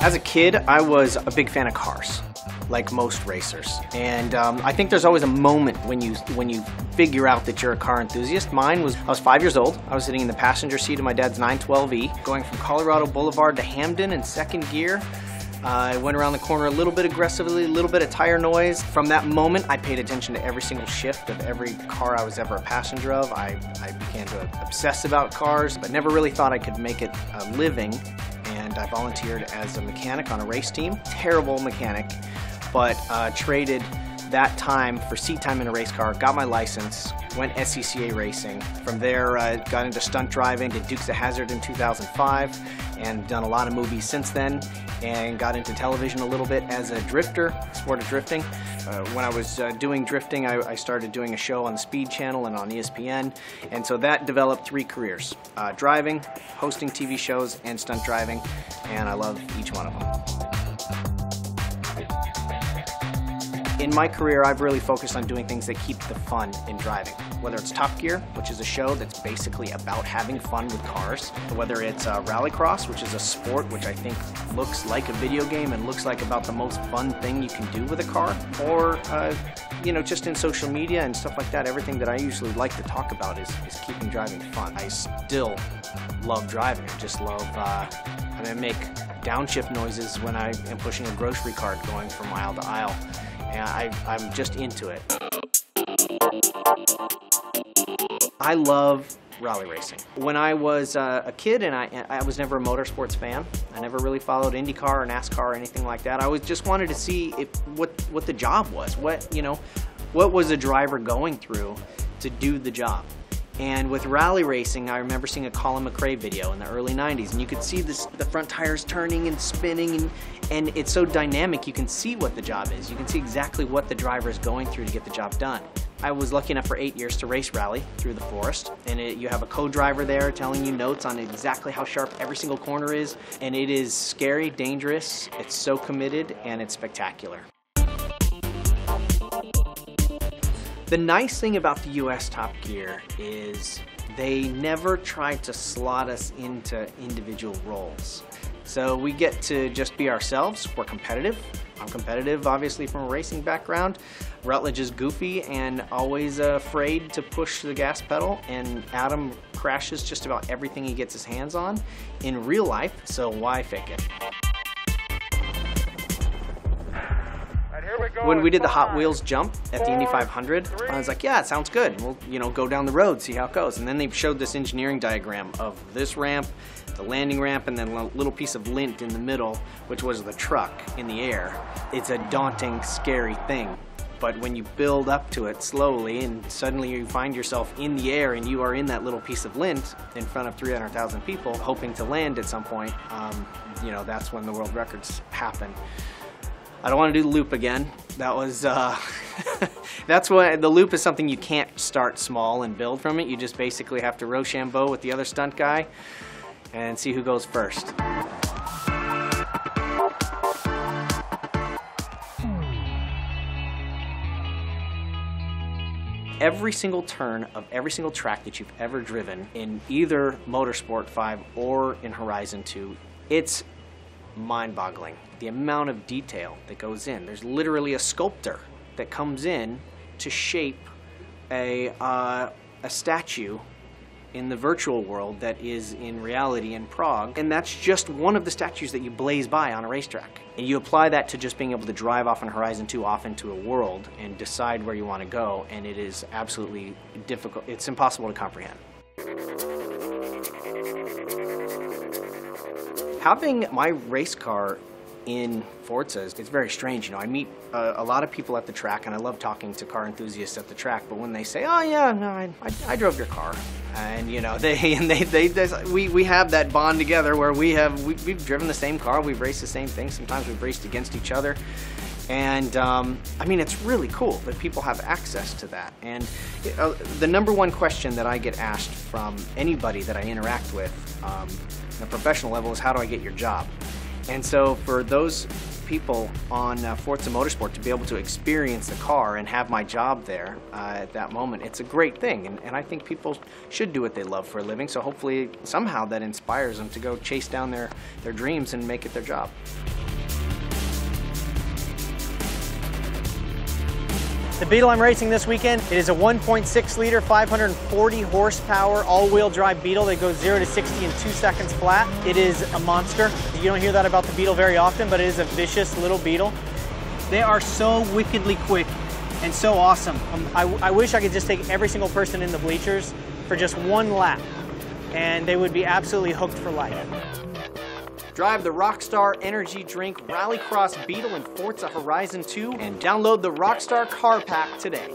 As a kid, I was a big fan of cars, like most racers. And I think there's always a moment when you figure out that you're a car enthusiast. Mine was, I was 5 years old. I was sitting in the passenger seat of my dad's 912E, going from Colorado Boulevard to Hamden in second gear. I went around the corner a little bit aggressively, a little bit of tire noise. From that moment, I paid attention to every single shift of every car I was ever a passenger of. I began to obsess about cars, but never really thought I could make it a living. And I volunteered as a mechanic on a race team. Terrible mechanic, but traded that time for seat time in a race car, got my license, went SCCA racing. From there, got into stunt driving, did Dukes of Hazzard in 2005, and done a lot of movies since then, and got into television a little bit as a drifter, sport of drifting. When I was doing drifting, I started doing a show on the Speed Channel and on ESPN, and so that developed 3 careers. Driving, hosting TV shows, and stunt driving, and I love each one of them. In my career, I've really focused on doing things that keep the fun in driving. Whether it's Top Gear, which is a show that's basically about having fun with cars. Whether it's Rallycross, which is a sport which I think looks like a video game and looks like about the most fun thing you can do with a car. Or, you know, just in social media and stuff like that, everything that I usually like to talk about is keeping driving fun. I still love driving. I just love, I make downshift noises when I am pushing a grocery cart going from aisle to aisle. And I'm just into it. I love rally racing. When I was a kid, and I was never a motorsports fan. I never really followed IndyCar or NASCAR or anything like that. I just wanted to see what the job was. What was a driver going through to do the job? And with rally racing, I remember seeing a Colin McRae video in the early 90s, and you could see the front tires turning and spinning, and it's so dynamic, you can see what the job is. You can see exactly what the driver is going through to get the job done. I was lucky enough for 8 years to race rally through the forest, and you have a co-driver there telling you notes on exactly how sharp every single corner is, and it is scary, dangerous, it's so committed, and it's spectacular. The nice thing about the US Top Gear is they never tried to slot us into individual roles. So we get to just be ourselves. We're competitive. I'm competitive, obviously, from a racing background. Rutledge is goofy and always afraid to push the gas pedal, and Adam crashes just about everything he gets his hands on in real life, so why fake it? When we did the Hot Wheels jump at the Indy 500, I was like, yeah, it sounds good. We'll, go down the road, see how it goes. And then they showed this engineering diagram of this ramp, the landing ramp, and then a little piece of lint in the middle, which was the truck in the air. It's a daunting, scary thing. But when you build up to it slowly and suddenly you find yourself in the air and you are in that little piece of lint in front of 300,000 people hoping to land at some point, that's when the world records happen. I don't want to do the loop again. That was, that's what, the loop is something you can't start small and build from it. You just basically have to Rochambeau with the other stunt guy and see who goes first. Every single turn of every single track that you've ever driven in either Motorsport 5 or in Horizon 2, it's mind-boggling. The amount of detail that goes in. There's literally a sculptor that comes in to shape a statue in the virtual world that is in reality in Prague, and that's just one of the statues that you blaze by on a racetrack. And you apply that to just being able to drive off on Horizon 2 off into a world and decide where you want to go, and it is absolutely difficult. It's impossible to comprehend. Having my race car in Forza, it's very strange. I meet a lot of people at the track, and I love talking to car enthusiasts at the track. But when they say, "Oh yeah, no, I drove your car," and we have that bond together where we've driven the same car, we've raced the same thing. Sometimes we've raced against each other, and I mean, it's really cool that people have access to that. And the number one question that I get asked from anybody that I interact with on a professional level is, how do I get your job? And so for those people on Forza Motorsport to be able to experience the car and have my job there at that moment. It's a great thing, and I think people should do what they love for a living, so hopefully somehow that inspires them to go chase down their dreams and make it their job. The Beetle I'm racing this weekend, it is a 1.6 liter, 540 horsepower, all-wheel drive Beetle that goes 0 to 60 in 2 seconds flat. It is a monster. You don't hear that about the Beetle very often, but it is a vicious little Beetle. They are so wickedly quick and so awesome. I wish I could just take every single person in the bleachers for just one lap, and they would be absolutely hooked for life. Drive the Rockstar Energy Drink Rallycross Beetle in Forza Horizon 2 and download the Rockstar Car Pack today.